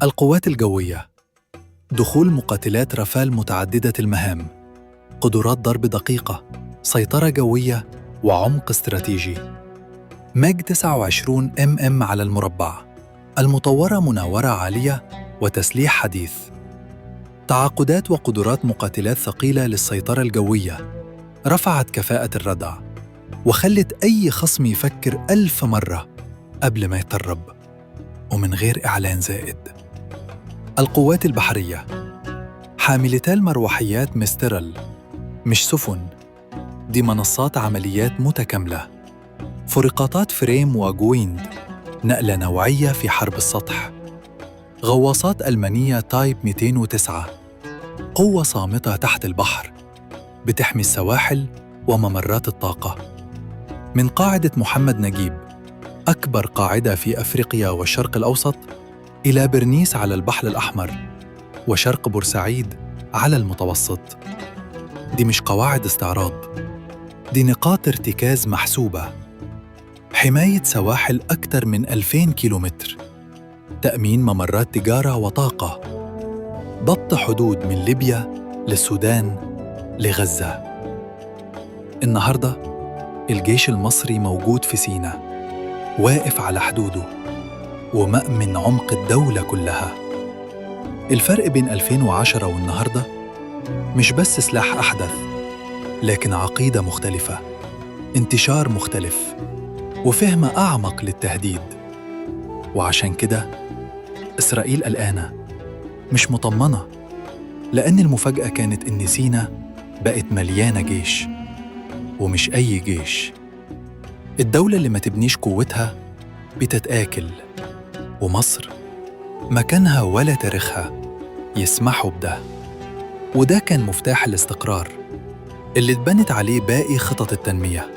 القوات الجوية: دخول مقاتلات رافال متعددة المهام، قدرات ضرب دقيقة، سيطرة جوية، وعمق استراتيجي. ماج 29 على المربع، المطورة مناورة عالية وتسليح حديث. تعاقدات وقدرات مقاتلات ثقيلة للسيطرة الجوية رفعت كفاءة الردع وخلت أي خصم يفكر 1000 مرة قبل ما يتدرب، ومن غير إعلان زائد. القوات البحرية: حاملتا المروحيات ميسترال، مش سفن، دي منصات عمليات متكاملة، فرقاطات فريم وجويند، نقلة نوعية في حرب السطح. غواصات ألمانية تايب 209، قوة صامتة تحت البحر، بتحمي السواحل وممرات الطاقة. من قاعدة محمد نجيب، أكبر قاعدة في أفريقيا والشرق الأوسط، إلى برنيس على البحر الأحمر وشرق بورسعيد على المتوسط. دي مش قواعد استعراض، دي نقاط ارتكاز محسوبة. حماية سواحل أكثر من 2000 كيلومتر، تأمين ممرات تجارة وطاقة، ضبط حدود من ليبيا للسودان لغزة. النهاردة الجيش المصري موجود في سيناء، واقف على حدوده ومأمن عمق الدولة كلها. الفرق بين 2010 والنهاردة مش بس سلاح أحدث، لكن عقيدة مختلفة، انتشار مختلف، وفهم أعمق للتهديد. وعشان كده إسرائيل قلقانة، مش مطمنة، لأن المفاجأة كانت إن سيناء بقت مليانة جيش، ومش أي جيش. الدولة اللي ما تبنيش قوتها بتتآكل، ومصر مكانها ولا تاريخها يسمحوا بده. وده كان مفتاح الاستقرار اللي اتبنت عليه باقي خطط التنمية.